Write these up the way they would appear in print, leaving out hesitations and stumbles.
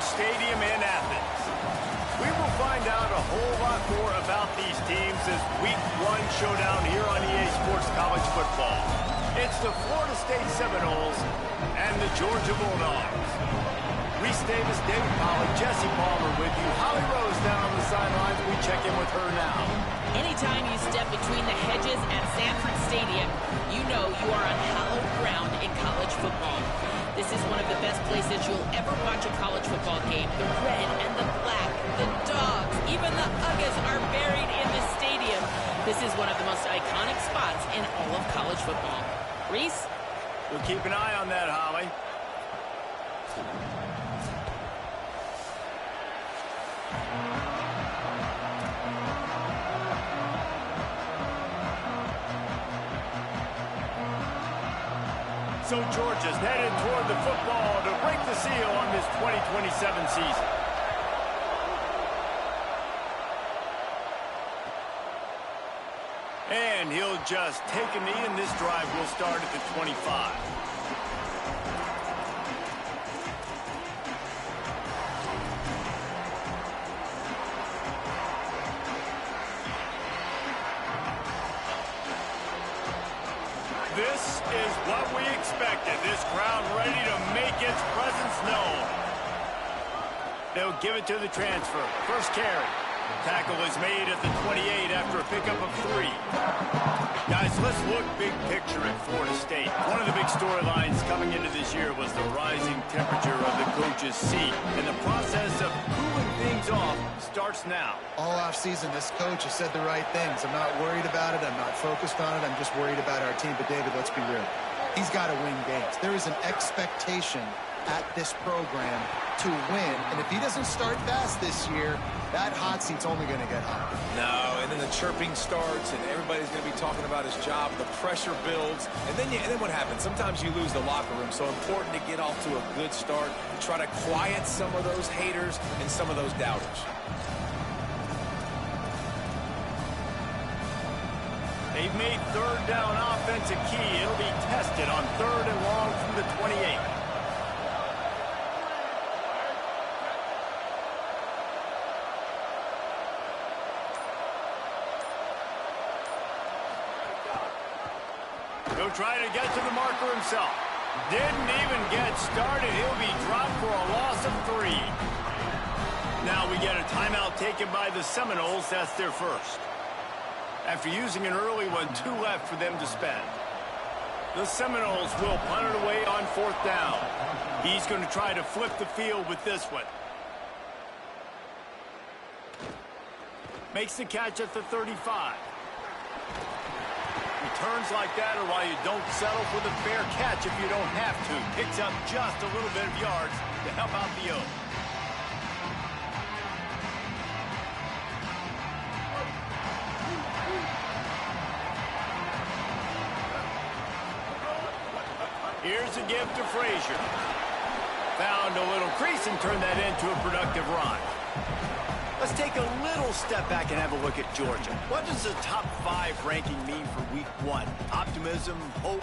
Stadium in Athens. We will find out a whole lot more about these teams as Week 1 showdown here on EA Sports College Football. It's the Florida State Seminoles and the Georgia Bulldogs. Reese Davis, David Pollack, Jesse Palmer with you. Holly Rose down on the sidelines. We check in with her now. Anytime you step between the hedges at Sanford Stadium, you know you are on hallowed ground in college football. This is one of the best places you'll ever watch a college football game. The red and the black, the dogs, even the Uggas are buried in this stadium. This is one of the most iconic spots in all of college football. Reese? We'll keep an eye on that, Holly. So Georgia's headed toward the football to break the seal on this 2027 season. And he'll just take a knee, and this drive will start at the 25. This is what we expected. This crowd ready to make its presence known. They'll give it to the transfer. First carry. Tackle is made at the 28 after a pickup of 3. Guys, let's look big picture at Florida State. One of the big storylines coming into this year was the rising temperature of the coach's seat. And the process of cooling things off starts now. All offseason, this coach has said the right things. I'm not worried about it. I'm not focused on it. I'm just worried about our team. But, David, let's be real. He's got to win games. There is an expectation at this program to win. And if he doesn't start fast this year, that hot seat's only going to get hot. No, and then the chirping starts, and everybody's going to be talking about his job. The pressure builds, and then what happens? Sometimes you lose the locker room. So important to get off to a good start, try to quiet some of those haters and some of those doubters. They've made third down offense a key. It'll be tested on 3rd and long from the 28. He'll try to get to the marker himself. Didn't even get started. He'll be dropped for a loss of 3. Now we get a timeout taken by the Seminoles. That's their first. After using an early one, 2 left for them to spend. The Seminoles will punt it away on 4th down. He's going to try to flip the field with this one. Makes the catch at the 35. Returns like that are why you don't settle for the fair catch if you don't have to. Picks up just a little bit of yards to help out the O. Here's a give to Frazier. Found a little crease and turned that into a productive run. Let's take a little step back and have a look at Georgia. What does the top 5 ranking mean for Week 1? Optimism, hope,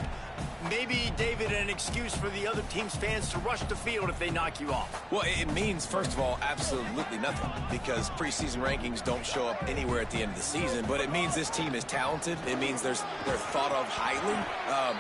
maybe, David, an excuse for the other team's fans to rush the field if they knock you off? Well, it means, first of all, absolutely nothing, because preseason rankings don't show up anywhere at the end of the season, but it means this team is talented. It means they're thought of highly.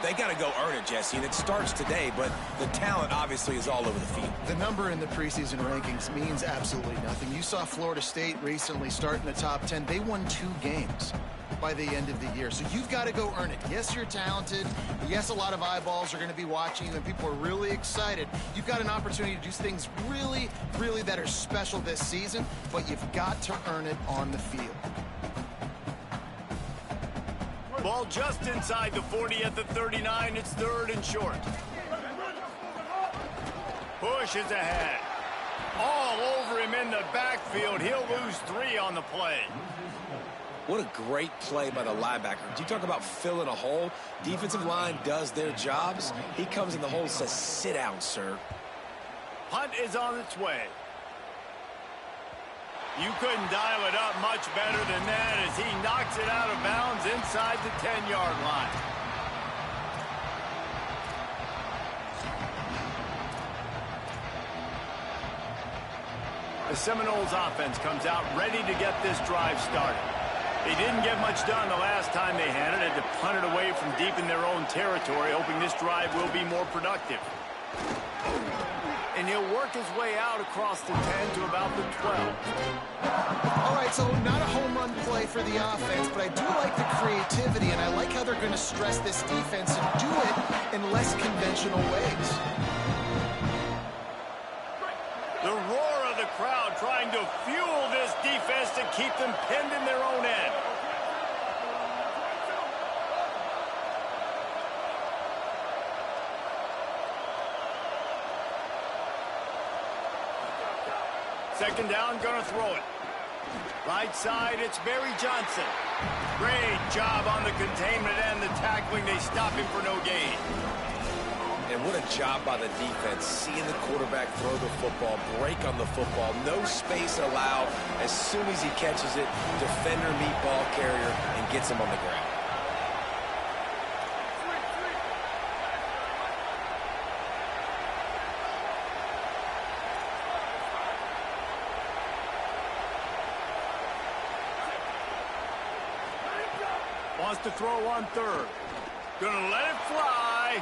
They got to go earn it, Jesse, and it starts today, but the talent obviously is all over the field. The number in the preseason rankings means absolutely nothing. You saw Florida State recently start in the top 10. They won 2 games by the end of the year. So you've got to go earn it. Yes, you're talented. Yes, a lot of eyeballs are going to be watching you, and people are really excited. You've got an opportunity to do things really, really that are special this season, but you've got to earn it on the field. Ball just inside the 40 at the 39. It's 3rd and short. Push is ahead. All over him in the backfield. He'll lose 3 on the play. What a great play by the linebacker. You talk about filling a hole. Defensive line does their jobs. He comes in the hole and says, sit down, sir. Punt is on its way. You couldn't dial it up much better than that as he knocks it out of bounds inside the 10-yard line. The Seminoles offense comes out ready to get this drive started. They didn't get much done the last time they had it. Had to punt it away from deep in their own territory, hoping this drive will be more productive. And he'll work his way out across the 10 to about the 12. All right, so not a home run play for the offense, but I do like the creativity, and I like how they're going to stress this defense and do it in less conventional ways. The roar of the crowd trying to fuel this defense to keep them pinned in their own end. Second down, gonna throw it. Right side, it's Barry Johnson. Great job on the containment and the tackling. They stop him for no gain. And what a job by the defense, seeing the quarterback throw the football, break on the football, no space allowed. As soon as he catches it, defender meet ball carrier and gets him on the ground. Wants to throw on third. Gonna let it fly.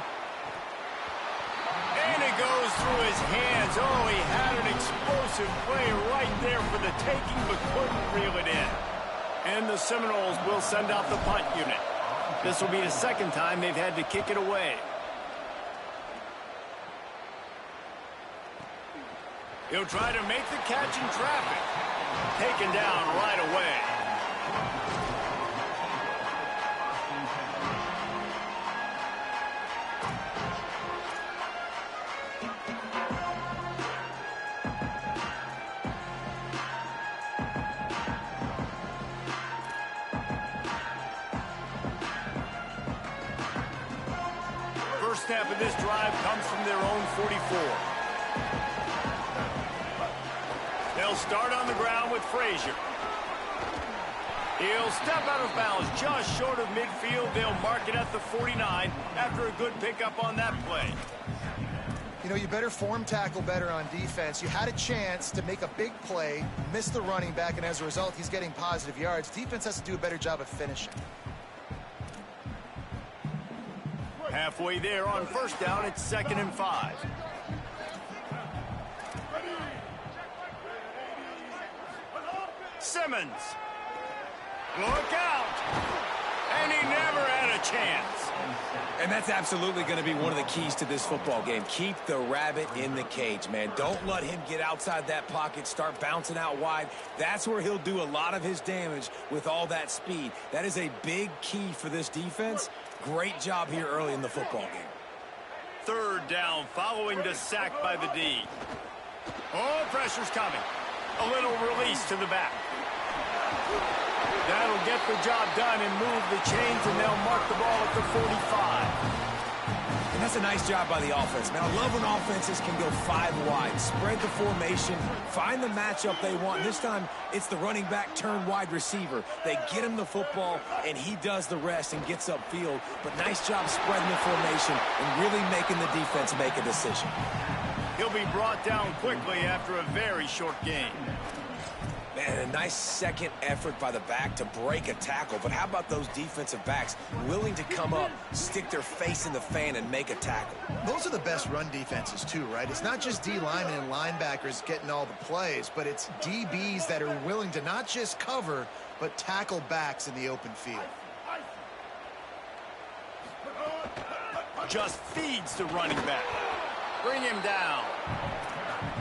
And it goes through his hands. Oh, he had an explosive play right there for the taking, but couldn't reel it in. And the Seminoles will send out the punt unit. This will be the second time they've had to kick it away. He'll try to make the catch in traffic. Taken down right away. First snap of this drive comes from their own 44. They'll start on the ground with Frazier. He'll step out of bounds just short of midfield. They'll mark it at the 49 after a good pickup on that play. You know, you better form tackle better on defense. You had a chance to make a big play, miss the running back, and as a result, he's getting positive yards. Defense has to do a better job of finishing. Halfway there on first down, it's 2nd and 5. Simmons. Look out. And he never had a chance. And that's absolutely going to be one of the keys to this football game. Keep the rabbit in the cage, man. Don't let him get outside that pocket, start bouncing out wide. That's where he'll do a lot of his damage with all that speed. That is a big key for this defense. Great job here early in the football game. Third down following the sack by the D. Oh, pressure's coming. A little release to the back. That'll get the job done and move the chains, and they'll mark the ball at the 45. And that's a nice job by the offense, man. I love when offenses can go 5 wide, spread the formation, find the matchup they want. This time, it's the running back turned wide receiver. They get him the football, and he does the rest and gets upfield. But nice job spreading the formation and really making the defense make a decision. He'll be brought down quickly after a very short gain. Man, a nice second effort by the back to break a tackle. But how about those defensive backs willing to come up, stick their face in the fan, and make a tackle? Those are the best run defenses, too, right? It's not just D linemen and linebackers getting all the plays, but it's DBs that are willing to not just cover, but tackle backs in the open field. Just feeds the running back. Bring him down.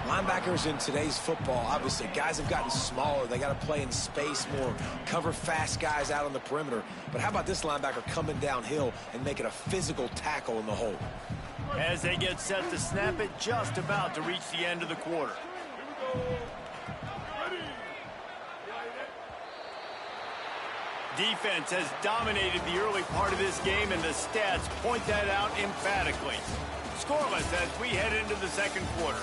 Linebackers in today's football, obviously, guys have gotten smaller. They got to play in space more, cover fast guys out on the perimeter. But how about this linebacker coming downhill and making a physical tackle in the hole? As they get set to snap it, just about to reach the end of the quarter. Defense has dominated the early part of this game, and the stats point that out emphatically. Scoreless as we head into the second quarter.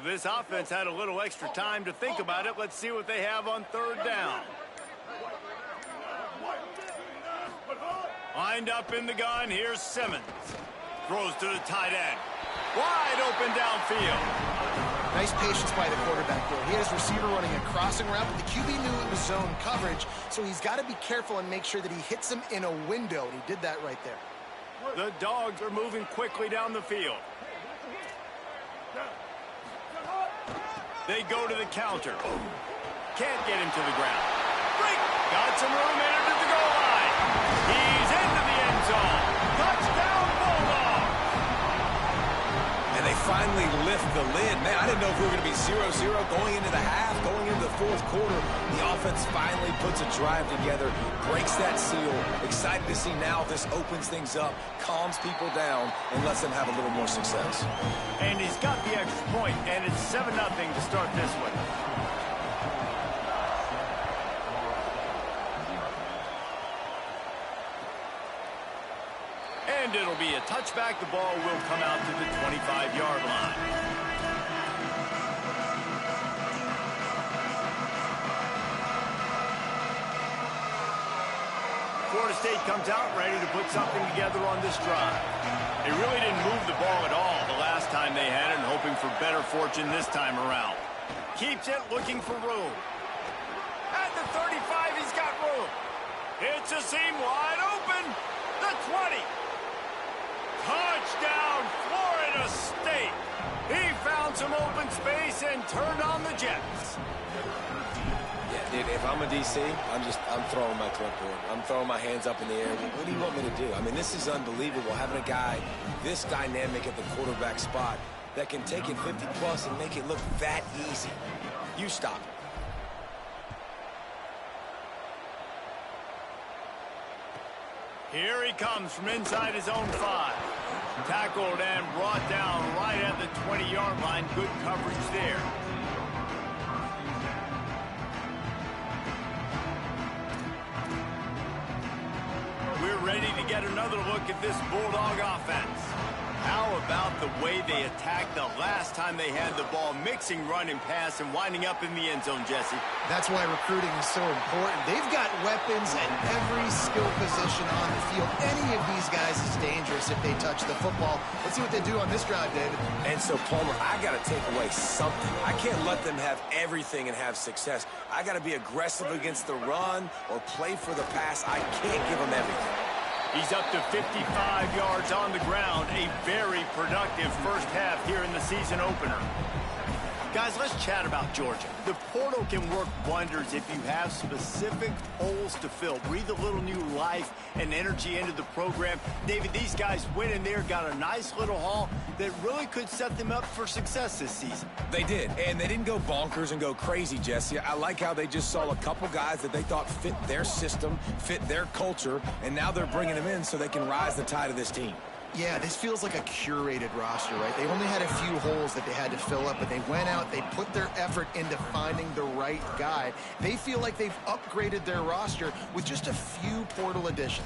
This offense had a little extra time to think about it. Let's see what they have on third down. Lined up in the gun, here's Simmons. Throws to the tight end. Wide open downfield. Nice patience by the quarterback there. He had his receiver running a crossing route, but the QB knew it was zone coverage, so he's got to be careful and make sure that he hits him in a window, and he did that right there. The Dogs are moving quickly down the field. They go to the counter. Can't get him to the ground. Break. Got some room in to the goal line. He's into the end zone. Touchdown, Bulldogs. And they finally lift the lid. Man, I didn't know if we were going to be 0-0 going into the half, going into the fourth quarter. The offense finally puts a drive together, breaks that seal. Excited to see now this opens things up, calms people down, and lets them have a little more success. And he's got the extra point, and it's 7-0 to start this one. And it'll be a touchback. The ball will come out to the 25-yard line. Florida State comes out ready to put something together on this drive. They really didn't move the ball at all the last time they had it, and hoping for better fortune this time around. Keeps it, looking for room. At the 35, he's got room. It's a seam wide open. The 20. Touchdown, Florida State. He found some open space and turned on the Jets. Yeah, dude, if I'm a DC, I'm throwing my clipboard. I'm throwing my hands up in the air. What do you want me to do? I mean, this is unbelievable, having a guy this dynamic at the quarterback spot that can take it 50-plus and make it look that easy. You stop it. Here he comes from inside his own 5. Tackled and brought down right at the 20-yard line. Good coverage there. We're ready to get another look at this Bulldog offense. How about the way they attacked the last time they had the ball, mixing run and pass and winding up in the end zone, Jesse? That's why recruiting is so important. They've got weapons at every skill position on the field. Any of these guys is dangerous if they touch the football. Let's see what they do on this drive, David. And so, Palmer, I got to take away something. I can't let them have everything and have success. I got to be aggressive against the run or play for the pass. I can't give them everything. He's up to 55 yards on the ground. A very productive first half here in the season opener. Guys, let's chat about Georgia. The portal can work wonders if you have specific holes to fill. Breathe a little new life and energy into the program. David, these guys went in there, got a nice little haul that really could set them up for success this season. They did, and they didn't go bonkers and go crazy, Jesse. I like how they just saw a couple guys that they thought fit their system, fit their culture, and now they're bringing them in so they can rise the tide of this team. Yeah, this feels like a curated roster, right? They only had a few holes that they had to fill up, but they went out, they put their effort into finding the right guy. They feel like they've upgraded their roster with just a few portal additions.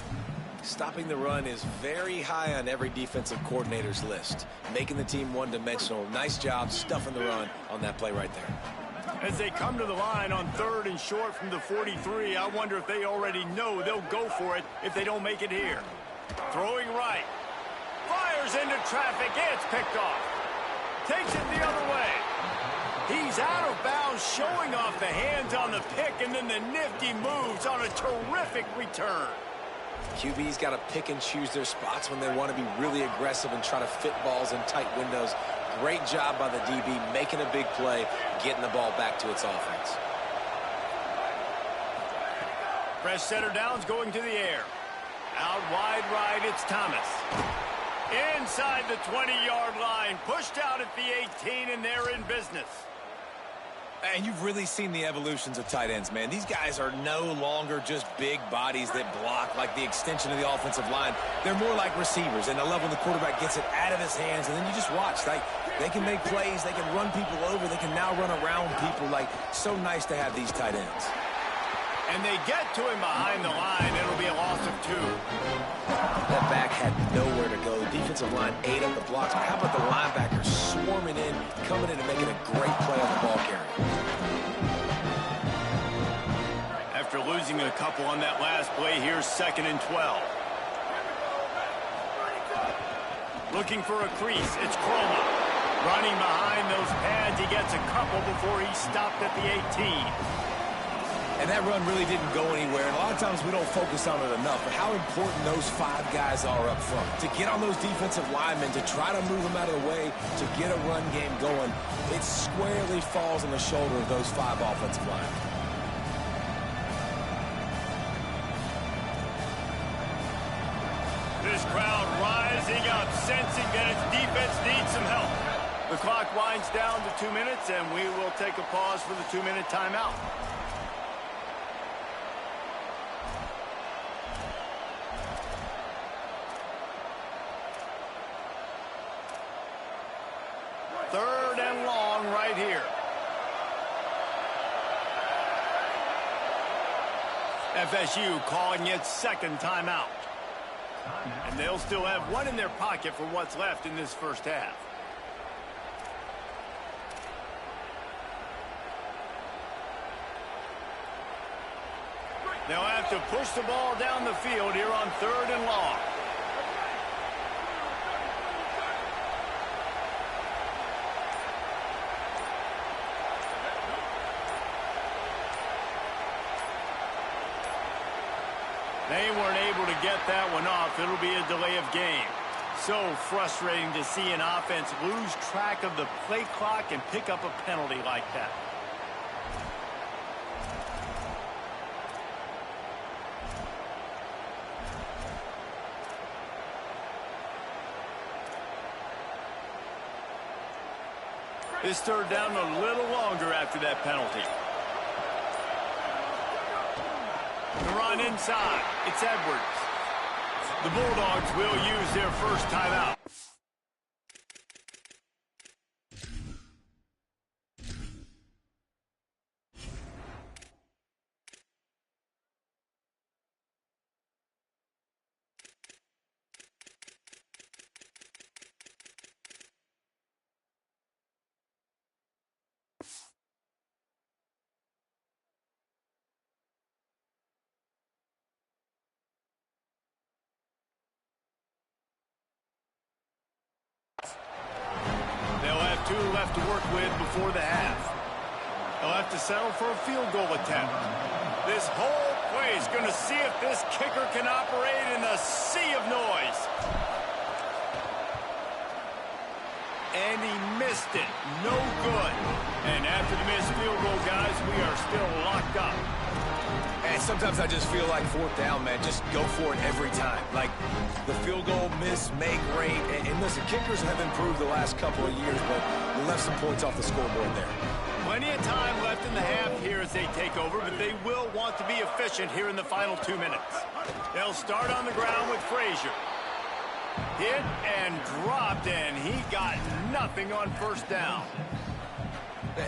Stopping the run is very high on every defensive coordinator's list. Making the team one-dimensional. Nice job stuffing the run on that play right there. As they come to the line on 3rd and short from the 43, I wonder if they already know they'll go for it if they don't make it here. Throwing right. Fires into traffic. It's picked off. Takes it the other way. He's out of bounds, showing off the hands on the pick, and then the nifty moves on a terrific return. QB's got to pick and choose their spots when they want to be really aggressive and try to fit balls in tight windows. Great job by the DB, making a big play, getting the ball back to its offense. Fresh setter downs going to the air. Out wide right, it's Thomas. Inside the 20-yard line, pushed out at the 18, and they're in business. And you've really seen the evolutions of tight ends, man. These guys are no longer just big bodies that block like the extension of the offensive line. They're more like receivers, and I love when the quarterback gets it out of his hands, and then you just watch. Like, they can make plays, they can run people over, they can now run around people. Like, so nice to have these tight ends. And they get to him behind the line. It'll be a loss of 2. That back had nowhere to go. The defensive line ate up the blocks. But how about the linebackers swarming in, coming in and making a great play on the ball carrier? After losing a couple on that last play, here's 2nd and 12. Looking for a crease. It's Croma. Running behind those pads. He gets a couple before he stopped at the 18. And that run really didn't go anywhere. And a lot of times we don't focus on it enough. But how important those 5 guys are up front. To get on those defensive linemen, to try to move them out of the way, to get a run game going, it squarely falls on the shoulder of those 5 offensive linemen. This crowd rising up, sensing that its defense needs some help. The clock winds down to 2 minutes, and we will take a pause for the 2-minute timeout. Third and long right here. FSU calling its 2nd timeout. And they'll still have one in their pocket for what's left in this first half. They'll have to push the ball down the field here on 3rd and long. They weren't able to get that one off. It'll be a delay of game. So frustrating to see an offense lose track of the play clock and pick up a penalty like that. This 3rd down a little longer after that penalty. The run inside. It's Edwards. The Bulldogs will use their first timeout. Left to work with before the half. They'll have to settle for a field goal attempt. This whole play is going to see if this kicker can operate in a sea of noise. And he missed it. No good. And after the missed field goal, guys, we are still locked up. And sometimes I just feel like 4th down, man. Just go for it every time. Like the field goal miss, make rate. And listen, kickers have improved the last couple of years, but we left some points off the scoreboard there. Plenty of time left in the half here as they take over, but they will want to be efficient here in the final 2 minutes. They'll start on the ground with Frazier. Hit and dropped, and he got nothing on 1st down.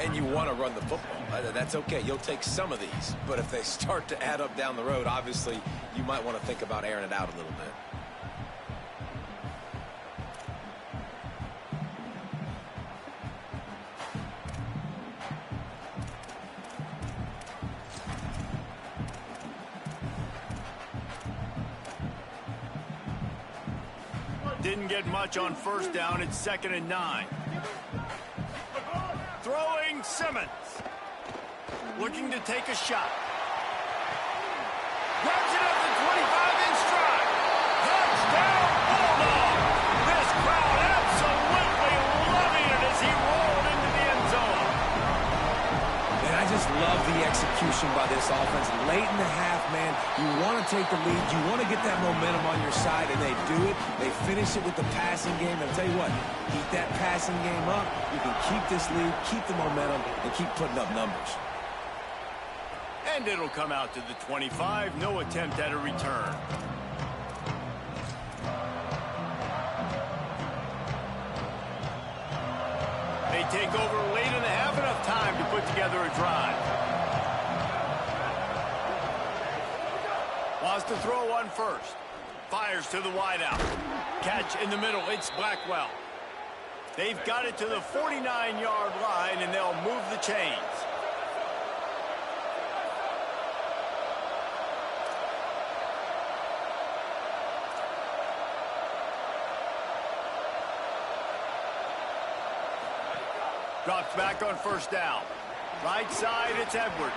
And you want to run the football. That's okay. You'll take some of these. But if they start to add up down the road, obviously, you might want to think about airing it out a little bit. Didn't get much on 1st down. It's 2nd and 9. Throwing Simmons. Looking to take a shot. Grabs it up the 25 in stride. Touchdown, Bulldog. This crowd absolutely loving it as he rolled into the end zone. And I just love the execution by this offense. Late in the half, man, you want to take the lead. You want to get that momentum on your side, and they do it. They finish it with the passing game. And I'll tell you what, keep that passing game up. You can keep this lead, keep the momentum, and keep putting up numbers. And it'll come out to the 25. No attempt at a return. They take over late in the half, enough time to put together a drive. Wants to throw on 1st. fires to the wideout. Catch in the middle. It's Blackwell. They've got it to the 49-yard line, and they'll move the chains. Drops back on first down. Right side, it's Edwards.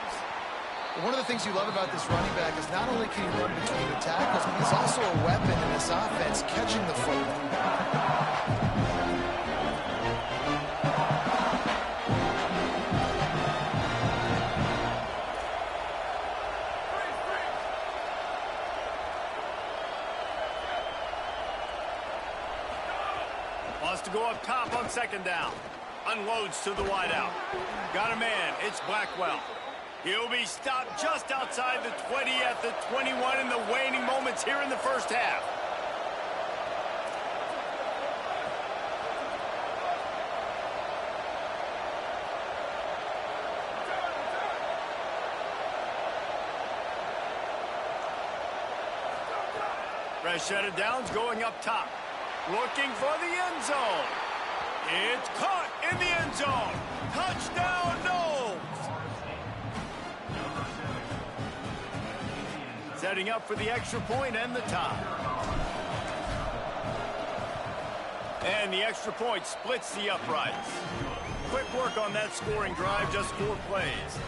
One of the things you love about this running back is not only can he run between the tackles, but he's also a weapon in this offense, catching the football. Wants to go up top on second down. Unloads to the wideout. Got a man. It's Blackwell. He'll be stopped just outside the 20 at the 21 in the waning moments here in the first half. Fresh set of downs going up top. Looking for the end zone. It's caught in the end zone. Touchdown, Knowles. Setting up for the extra point and the tie. And the extra point splits the uprights. Quick work on that scoring drive, just 4 plays.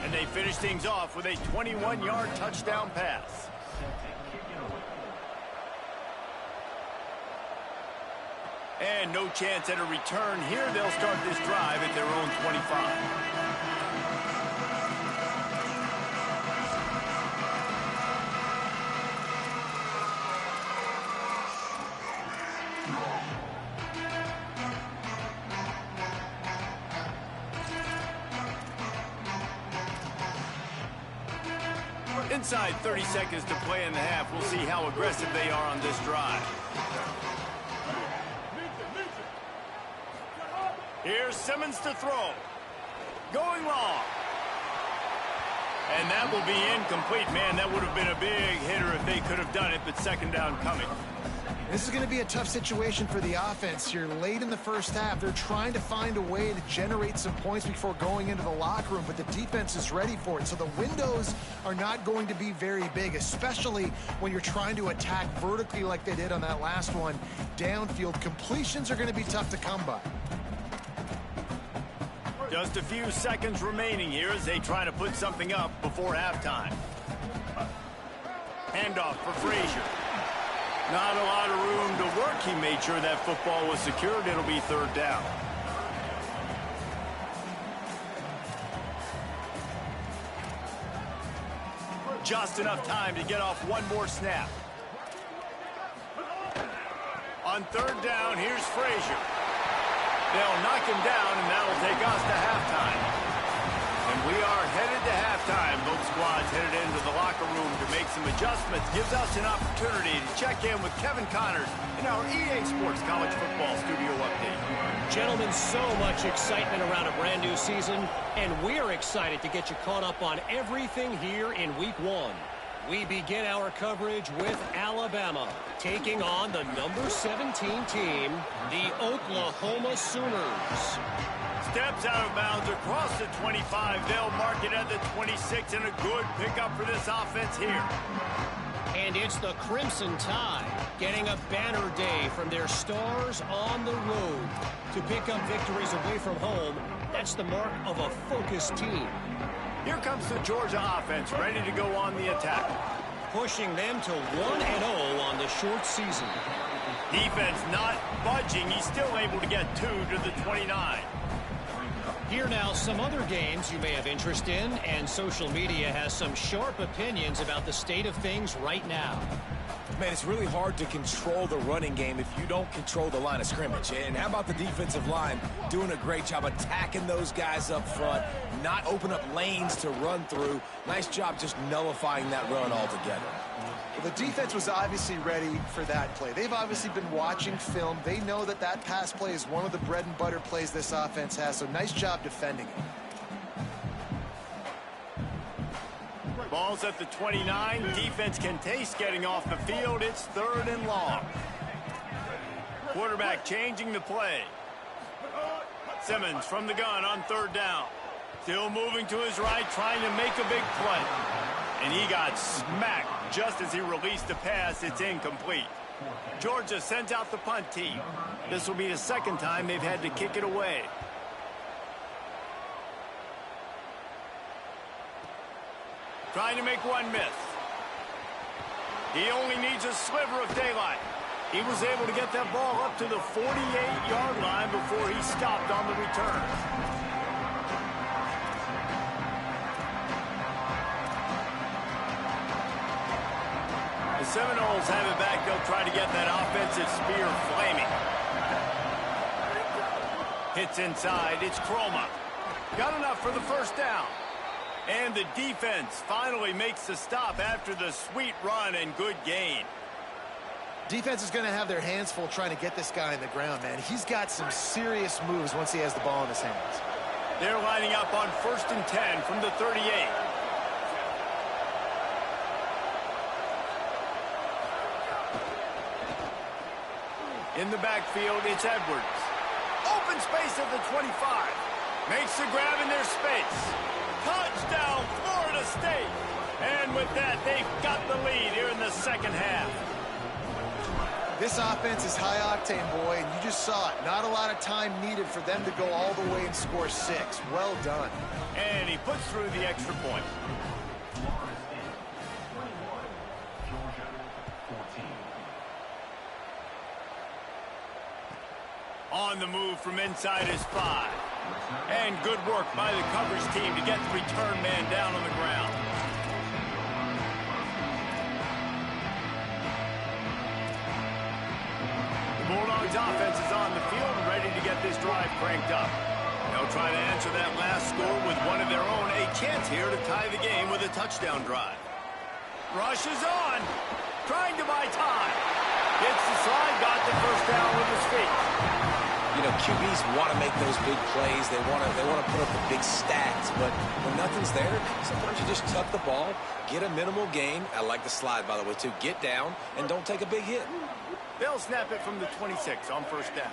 And they finish things off with a 21-yard touchdown pass. And no chance at a return here. They'll start this drive at their own 25. Inside 30 seconds to play in the half. We'll see how aggressive they are on this drive. Here's Simmons to throw. Going long. And that will be incomplete. Man, that would have been a big hitter if they could have done it, but second down coming. This is going to be a tough situation for the offense here. Late in the first half, they're trying to find a way to generate some points before going into the locker room, but the defense is ready for it. So the windows are not going to be very big, especially when you're trying to attack vertically like they did on that last one. Downfield completions are going to be tough to come by. Just a few seconds remaining here as they try to put something up before halftime. Handoff for Frazier. Not a lot of room to work. He made sure that football was secured. It'll be third down. Just enough time to get off one more snap. On third down, here's Frazier. They'll knock him down, and that'll take us to halftime. And we are headed to halftime. Both squads headed into the locker room to make some adjustments. Gives us an opportunity to check in with Kevin Connors in our EA Sports College Football Studio Update. Gentlemen, so much excitement around a brand new season, and we're excited to get you caught up on everything here in Week 1. We begin our coverage with Alabama, taking on the number 17 team, the Oklahoma Sooners. Steps out of bounds across the 25. They'll mark it at the 26, and a good pickup for this offense here. And it's the Crimson Tide getting a banner day from their stars on the road. To pick up victories away from home, that's the mark of a focused team. Here comes the Georgia offense, ready to go on the attack. Pushing them to 1-0 on the short season. Defense not budging. He's still able to get 2 to the 29. Here now, some other games you may have interest in, and social media has some sharp opinions about the state of things right now. Man, it's really hard to control the running game if you don't control the line of scrimmage. And how about the defensive line doing a great job attacking those guys up front, not open up lanes to run through. Nice job just nullifying that run altogether. Well, the defense was obviously ready for that play. They've obviously been watching film. They know that that pass play is one of the bread and butter plays this offense has, so nice job defending it. Ball's at the 29. Defense can taste getting off the field. It's 3rd and long. Quarterback changing the play. Simmons from the gun on 3rd down. Still moving to his right, trying to make a big play. And he got smacked just as he released the pass. It's incomplete. Georgia sends out the punt team. This will be the 2nd time they've had to kick it away. Trying to make one miss. He only needs a sliver of daylight. He was able to get that ball up to the 48-yard line before he stopped on the return. The Seminoles have it back. They'll try to get that offensive spear flaming. Hits inside. It's Chroma. Got enough for the 1st down. And the defense finally makes the stop after the sweet run and good gain. Defense is going to have their hands full trying to get this guy on the ground, man. He's got some serious moves once he has the ball in his hands. They're lining up on 1st and 10 from the 38. In the backfield, it's Edwards. Open space at the 25. Makes the grab in their space. Touchdown, Florida State. And with that, they've got the lead here in the 2nd half. This offense is high octane, boy, and you just saw it. Not a lot of time needed for them to go all the way and score 6. Well done. And he puts through the extra point. On the move from inside his 5. And good work by the coverage team to get the return man down on the ground. The Bulldogs offense is on the field and ready to get this drive cranked up. They'll try to answer that last score with one of their own. A chance here to tie the game with a touchdown drive. Rush is on. Trying to buy time. Gets the slide, got the 1st down with his feet. You know, QBs want to make those big plays. They want to put up the big stats. But when nothing's there, sometimes you just tuck the ball, get a minimal gain. I like the slide, by the way, too. Get down and don't take a big hit. They'll snap it from the 26 on 1st down.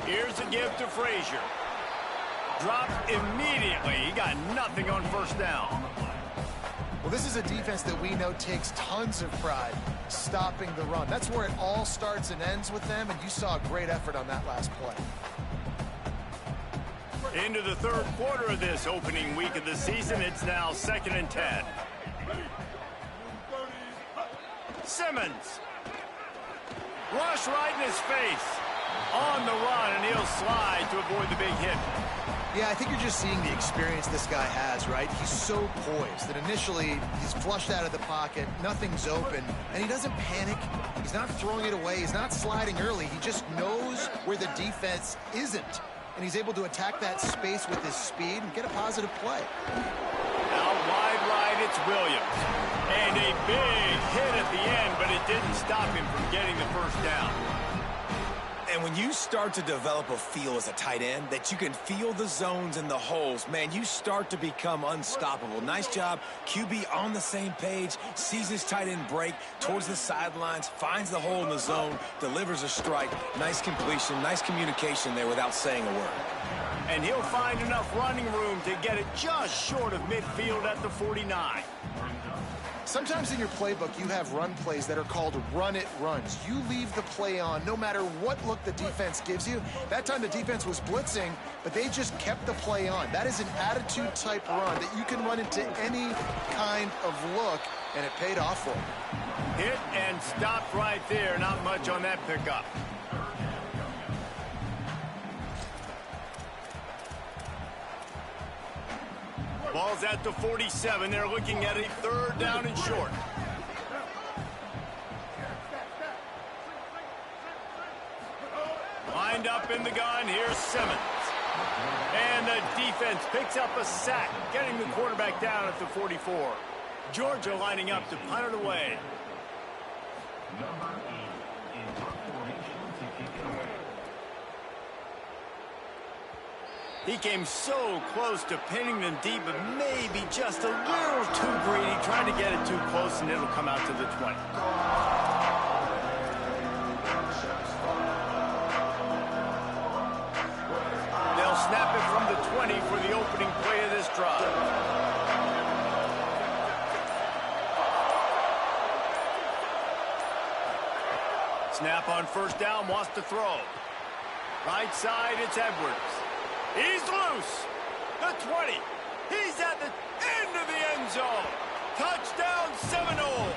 Here's a give to Frazier. Dropped immediately. He got nothing on 1st down. Well, this is a defense that we know takes tons of pride stopping the run. That's where it all starts and ends with them, and you saw a great effort on that last play. Into the 3rd quarter of this opening week of the season, it's now 2nd and 10. Simmons. Rush right in his face. On the run, and he'll slide to avoid the big hit. Yeah, I think you're just seeing the experience this guy has, right? He's so poised that initially he's flushed out of the pocket, nothing's open, and he doesn't panic. He's not throwing it away. He's not sliding early. He just knows where the defense isn't, and he's able to attack that space with his speed and get a positive play. Out wide right, it's Williams. And a big hit at the end, but it didn't stop him from getting the 1st down. And when you start to develop a feel as a tight end that you can feel the zones and the holes, man, you start to become unstoppable. Nice job. QB on the same page, sees his tight end break towards the sidelines, finds the hole in the zone, delivers a strike. Nice completion, nice communication there without saying a word. And he'll find enough running room to get it just short of midfield at the 49. Sometimes in your playbook, you have run plays that are called run-it runs. You leave the play on no matter what look the defense gives you. That time the defense was blitzing, but they just kept the play on. That is an attitude-type run that you can run into any kind of look, and it paid off for him. Hit and stopped right there. Not much on that pickup. Ball's at the 47. They're looking at a 3rd down and short. Lined up in the gun. Here's Simmons. And the defense picks up a sack, getting the quarterback down at the 44. Georgia lining up to punt it away. He came so close to pinning them deep, but maybe just a little too greedy, trying to get it too close, and it'll come out to the 20. They'll snap it from the 20 for the opening play of this drive. Snap on first down, wants to throw. Right side, it's Edwards. He's loose. The 20. He's at the end of the end zone. Touchdown, Seminoles.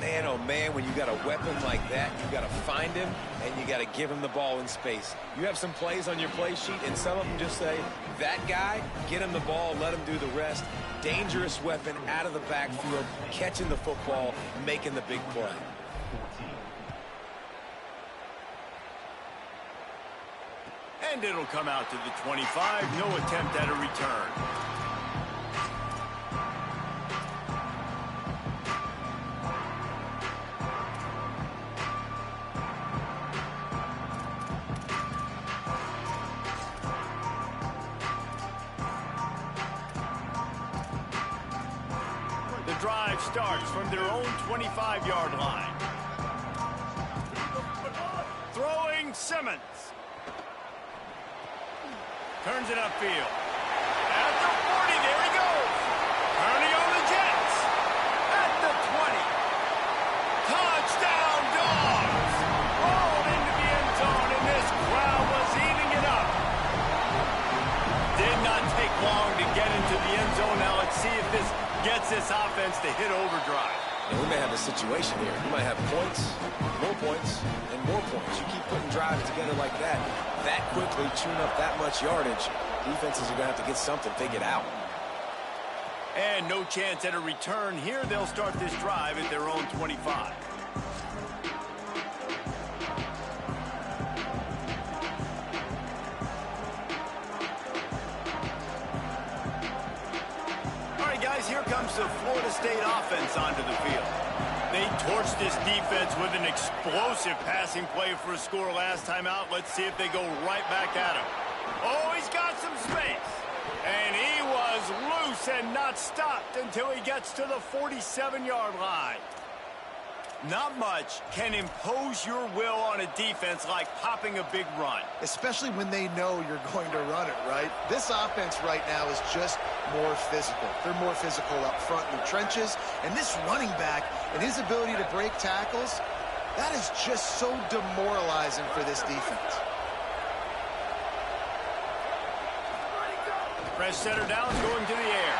Man, oh man, when you got a weapon like that, you got to find him, and you got to give him the ball in space. You have some plays on your play sheet, and some of them just say, that guy, get him the ball, let him do the rest. Dangerous weapon out of the backfield, catching the football, making the big play. And it'll come out to the 25. No attempt at a return. The drive starts from their own 25-yard line. Throwing Simmons. Turns it upfield. At the 40, there he goes. Turning on the Jets. At the 20. Touchdown, Dogs. Rolled into the end zone, and this crowd was eating it up. Did not take long to get into the end zone. Now let's see if this gets this offense to hit overdrive. And we may have a situation here. You might have points, and more points. You keep putting drives together like that quickly, chewing up that much yardage, defenses are going to have to get something figured out. And no chance at a return here. They'll start this drive at their own 25. All right, guys, here comes the Florida State offense onto the field. They torched this defense with an explosive passing play for a score last time out. Let's see if they go right back at him. Oh, he's got some space. And he was loose and not stopped until he gets to the 47-yard line. Not much can impose your will on a defense like popping a big run. Especially when they know you're going to run it, right? This offense right now is just more physical. They're more physical up front in the trenches. And this running back and his ability to break tackles, that is just so demoralizing for this defense. Fresh center down, going to the air.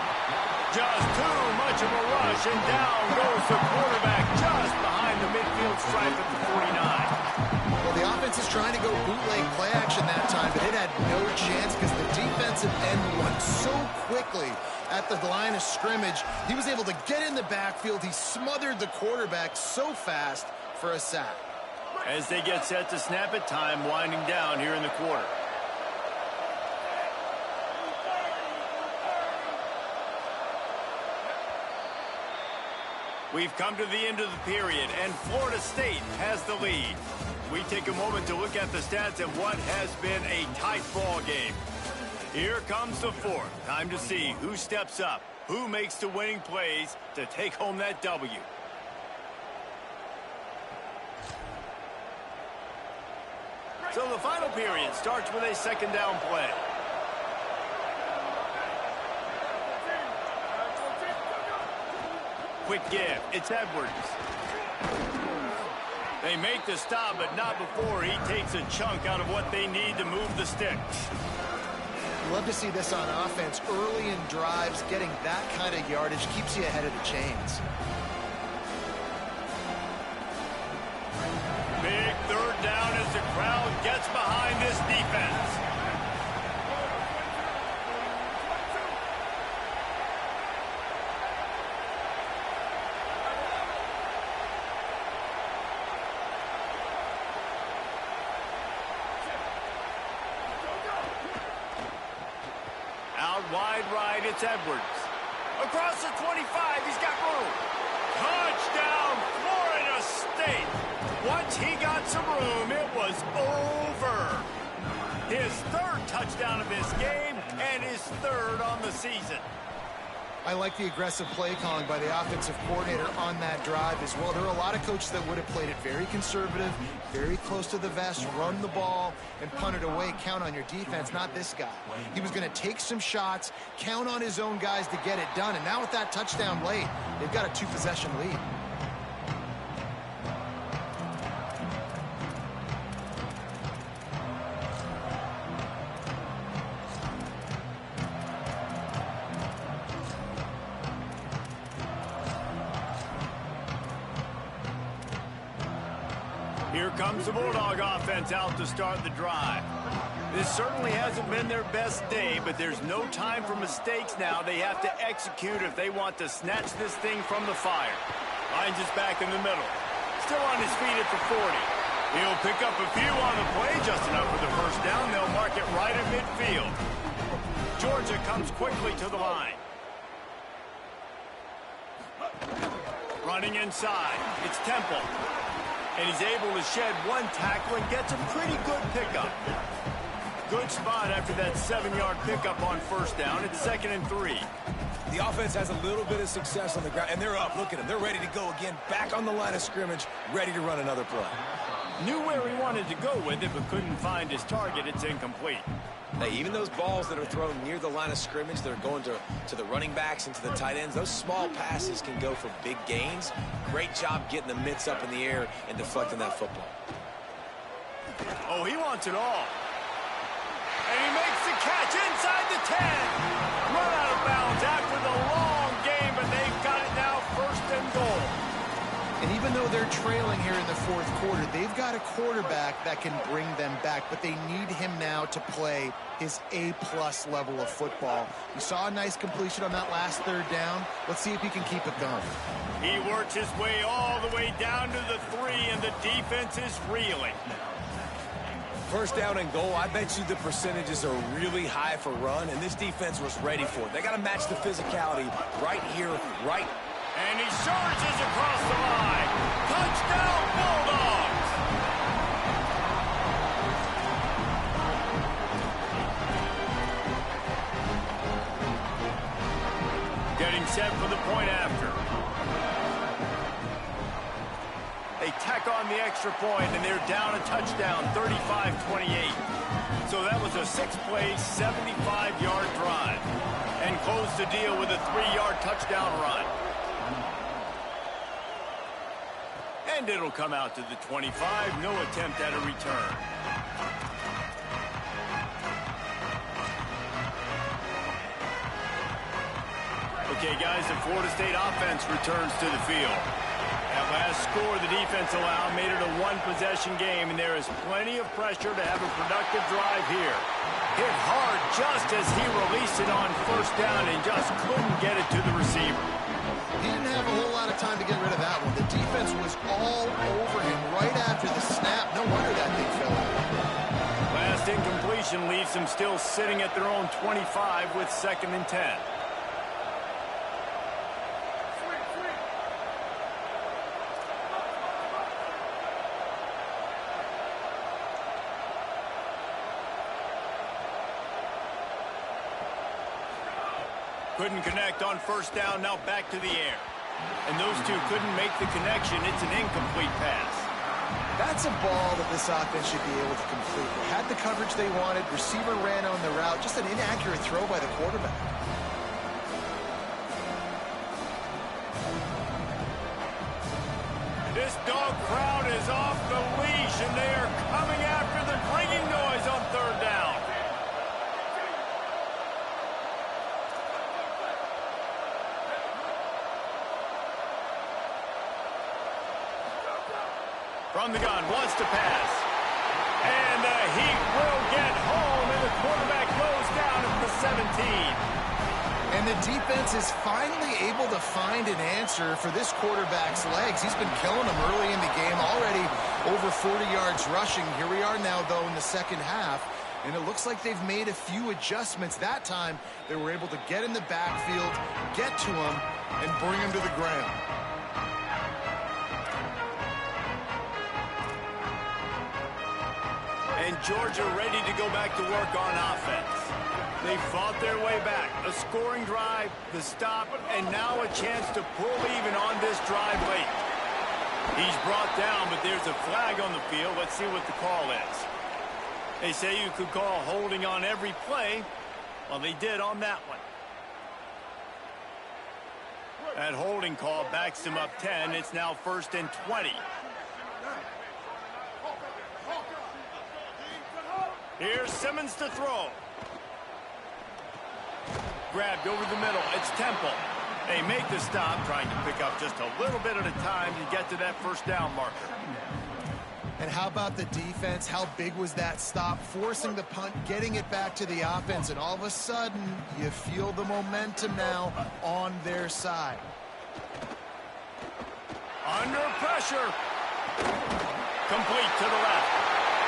Just too much of a rush, and down goes the quarterback just behind the midfield stripe at the 49. Well, the offense is trying to go bootleg play action that time, but it had no chance because the defensive end won so quickly at the line of scrimmage. He was able to get in the backfield. He smothered the quarterback so fast for a sack. As they get set to snap it, time winding down here in the quarter. We've come to the end of the period, and Florida State has the lead. We take a moment to look at the stats of what has been a tight ball game. Here comes the fourth. Time to see who steps up, who makes the winning plays to take home that W. So the final period starts with a second down play. Quick give. It's Edwards. They make the stop, but not before he takes a chunk out of what they need to move the sticks. Love to see this on offense. Early in drives, getting that kind of yardage keeps you ahead of the chains. Big third down as the crowd gets behind this defense. Out wide right, it's Edwards. Across the 25, he's got room. Touchdown, Florida State. Once he got some room, it was over. His third touchdown of this game and his third on the season. I like the aggressive play calling by the offensive coordinator on that drive as well. There are a lot of coaches that would have played it very conservative, very close to the vest, run the ball, and punt it away. Count on your defense, not this guy. He was going to take some shots, count on his own guys to get it done. And now with that touchdown late, they've got a 2-possession lead. Here comes the Bulldog offense out to start the drive. This certainly hasn't been their best day, but there's no time for mistakes now. They have to execute if they want to snatch this thing from the fire. Finds us back in the middle. Still on his feet at the 40. He'll pick up a few on the play, just enough for the first down. They'll mark it right at midfield. Georgia comes quickly to the line. Running inside. It's Temple. And he's able to shed one tackle and gets a pretty good pickup. Good spot after that 7-yard pickup on first down. It's 2nd and 3. The offense has a little bit of success on the ground, and they're up. Look at them. They're ready to go again, back on the line of scrimmage, ready to run another play. Knew where he wanted to go with it, but couldn't find his target. It's incomplete. Hey, even those balls that are thrown near the line of scrimmage that are going to the running backs and to the tight ends, those small passes can go for big gains. Great job getting the mitts up in the air and deflecting that football. Oh, he wants it all. And he makes the catch inside the 10. Run out of bounds after the long game, but they've got it now 1st and goal. And even though they're trailing here in the 4th quarter, they've got a quarterback that can bring them back, but they need him now to play his A-plus level of football. You saw a nice completion on that last 3rd down. Let's see if he can keep it going. He works his way all the way down to the 3, and the defense is reeling. 1st down and goal, I bet you the percentages are really high for run, and this defense was ready for it. They got to match the physicality right here, right. And he surges across the line. Touchdown, Bulldogs! Getting set for the point after. They tack on the extra point, and they're down a touchdown, 35-28. So that was a 6-play, 75-yard drive. And close the deal with a 3-yard touchdown run. And it'll come out to the 25. No attempt at a return. Okay, guys, the Florida State offense returns to the field. That last score the defense allowed made it a 1-possession game, and there is plenty of pressure to have a productive drive here. Hit hard just as he released it on 1st down and just couldn't get it to the receiver. He didn't have a whole lot of time to get rid of that one. The defense was all over him right after the snap. No wonder that thing fell out. Last incompletion leaves them still sitting at their own 25 with 2nd and 10. Couldn't connect on 1st down, now back to the air. And those two couldn't make the connection. It's an incomplete pass. That's a ball that this offense should be able to complete. They had the coverage they wanted. Receiver ran on the route. Just an inaccurate throw by the quarterback. This dog crowd is off the leash, and they are coming after them, bringing noise on 3rd down. From the gun, wants to pass. And he will get home, and the quarterback goes down at the 17. And the defense is finally able to find an answer for this quarterback's legs. He's been killing them early in the game, already over 40 yards rushing. Here we are now, though, in the 2nd half. And it looks like they've made a few adjustments. That time, they were able to get in the backfield, get to him, and bring him to the ground. And Georgia ready to go back to work on offense. They fought their way back. A scoring drive, the stop, and now a chance to pull even on this drive late. He's brought down, but there's a flag on the field. Let's see what the call is. They say you could call holding on every play. Well, they did on that one. That holding call backs him up 10. It's now 1st and 20. Here's Simmons to throw. Grabbed over the middle. It's Temple. They make the stop, trying to pick up just a little bit at a time to get to that first down marker. And how about the defense? How big was that stop? Forcing the punt, getting it back to the offense, and all of a sudden, you feel the momentum now on their side. Under pressure. Complete to the left.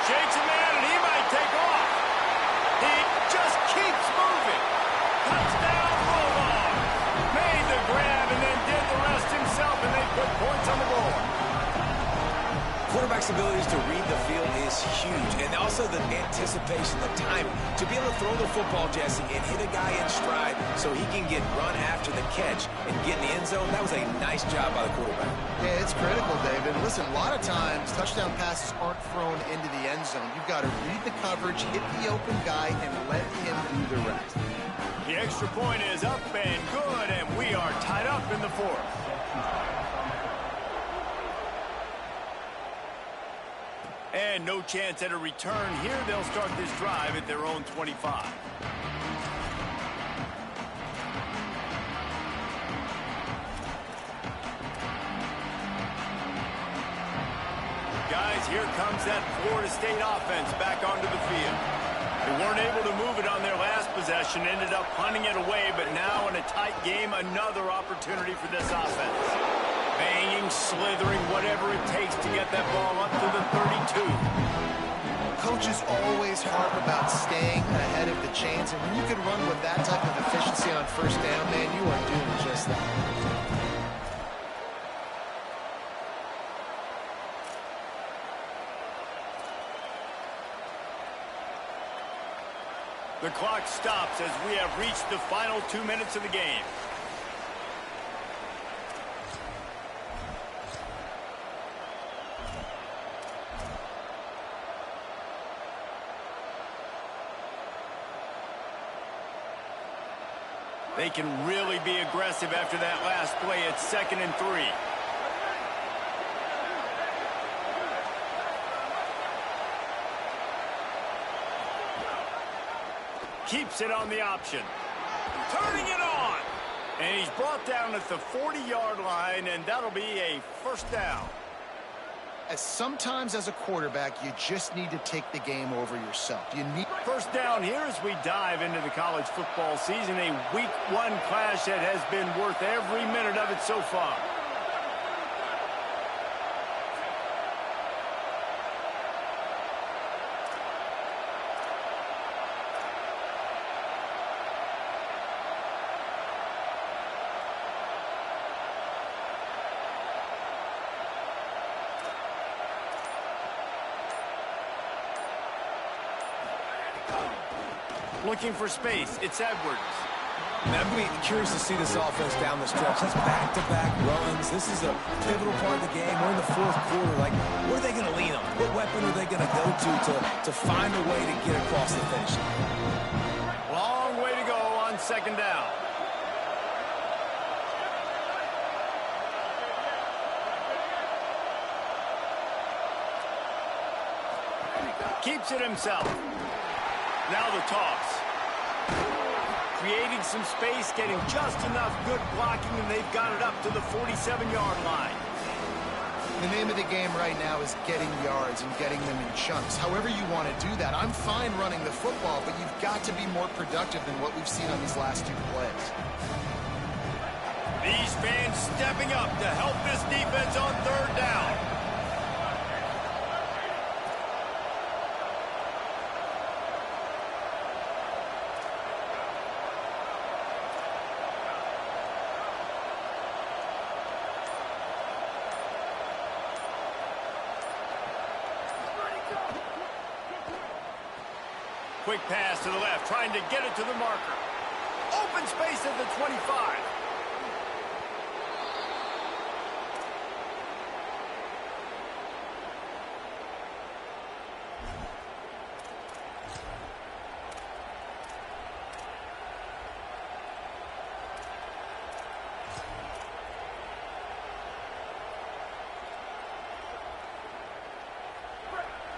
Shakes a man, and he might take off. He just keeps moving. Touchdown, Bulldog. Made the grab and then did the rest himself, and they put points on the board. Quarterback's abilities to read the field is huge, and also the anticipation, the timing. To be able to throw the football, Jesse, and hit a guy in stride so he can get run after the catch and get in the end zone, that was a nice job by the quarterback. Yeah, it's critical, David. Listen, a lot of times, touchdown passes aren't thrown into the end zone. You've got to read the coverage, hit the open guy, and let him do the rest. The extra point is up and good, and we are tied up in the 4th. And no chance at a return here. They'll start this drive at their own 25. Guys, here comes that Florida State offense back onto the field. They weren't able to move it on their last possession, ended up punting it away, but now in a tight game, another opportunity for this offense. Banging, slithering, whatever it takes to get that ball up to the 32. Coaches always harp about staying ahead of the chains, and when you can run with that type of efficiency on first down, man, you are doing just that. The clock stops as we have reached the final 2 minutes of the game. They can really be aggressive after that last play. It's 2nd and 3. Keeps it on the option. Turning it on. And he's brought down at the 40-yard line, and that'll be a first down. Sometimes as a quarterback, you just need to take the game over yourself. You need first down here as we dive into the college football season. A week 1 clash that has been worth every minute of it so far. Looking for space. It's Edwards. I'm going to be curious to see this offense down the stretch. That's back-to-back runs. This is a pivotal part of the game. We're in the 4th quarter. Like, what are they going to lean on? What weapon are they going to go to find a way to get across the finish line? Long way to go on 2nd down. Keeps it himself. Now the toss. Creating some space, getting just enough good blocking, and they've got it up to the 47-yard line. The name of the game right now is getting yards and getting them in chunks. However you want to do that. I'm fine running the football, but you've got to be more productive than what we've seen on these last 2 plays. These fans stepping up to help this defense on 3rd down. Quick pass to the left, trying to get it to the marker. Open space at the 25.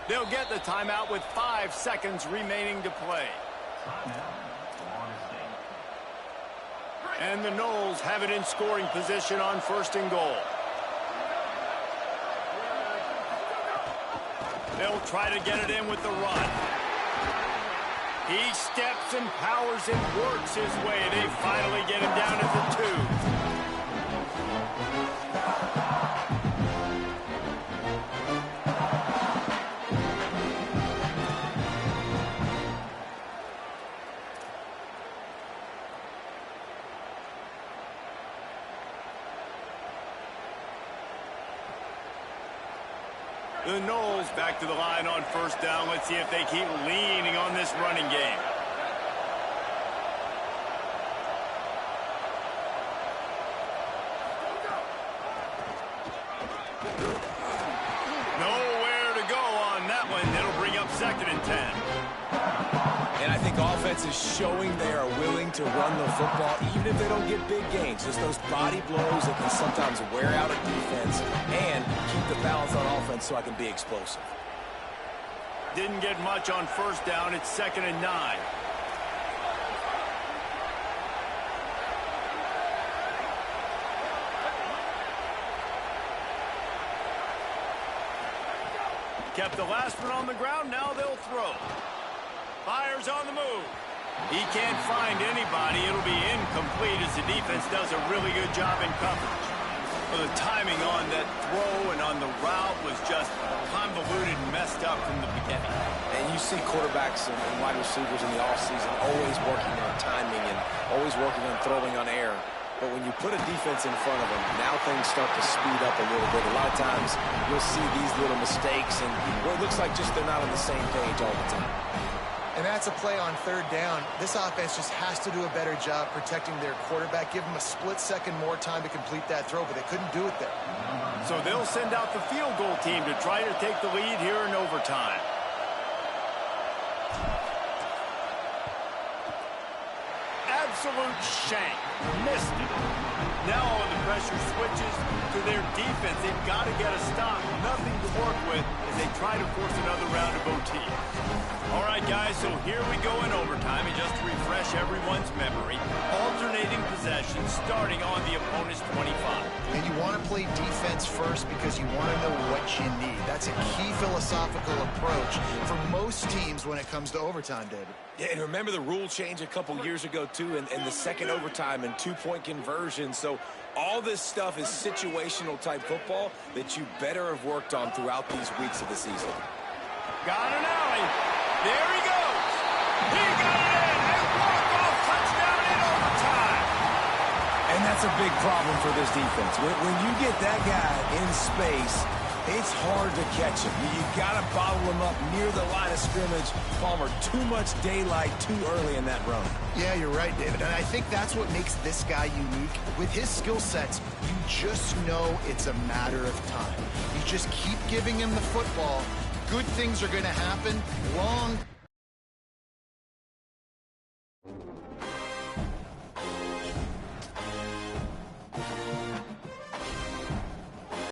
They'll get the timeout with 5 seconds remaining to play. And the Noles have it in scoring position on 1st and goal. They'll try to get it in with the run. He steps and powers and works his way. They finally get him down at the 2. The Noles back to the line on 1st down. Let's see if they keep leaning on this running game. Nowhere to go on that one. It'll bring up 2nd and 10. And I think offense is showing they are willing to run the football, even if they don't get big gains. Just those body blows that can sometimes wear out a defense and keep the balance on offense so I can be explosive. Didn't get much on 1st down. It's 2nd and 9. Kept the last one on the ground. Now they'll throw. Fires on the move. He can't find anybody. It'll be incomplete as the defense does a really good job in coverage. Well, the timing on that throw and on the route was just convoluted and messed up from the beginning. And you see quarterbacks and wide receivers in the offseason always working on timing and always working on throwing on air. But when you put a defense in front of them, now things start to speed up a little bit. A lot of times you'll see these little mistakes and where it looks like just they're not on the same page all the time. And that's a play on 3rd down. This offense just has to do a better job protecting their quarterback. Give them a split second more time to complete that throw, but they couldn't do it there. So they'll send out the field goal team to try to take the lead here in overtime. Absolute shank. Missed it. Now all of the pressure switches to their defense. They've got to get a stop. Nothing to work with as they try to force another round of OT. All right, guys, so here we go in overtime. And just to refresh everyone's memory, alternating possessions starting on the opponent's 25. And you want to play defense first because you want to know what you need. That's a key philosophical approach for most teams when it comes to overtime, David. Yeah, and remember the rule change a couple years ago, too, and the second overtime and 2-point conversion. So all this stuff is situational type football that you better have worked on throughout these weeks of the season. Got an alley. There he goes. He got it in. A walk-off touchdown in overtime. And that's a big problem for this defense. When you get that guy in space, it's hard to catch him. You got to bottle him up near the line of scrimmage. Palmer, too much daylight too early in that run. Yeah, you're right, David. And I think that's what makes this guy unique. With his skill sets, you just know it's a matter of time. You just keep giving him the football. Good things are going to happen. Long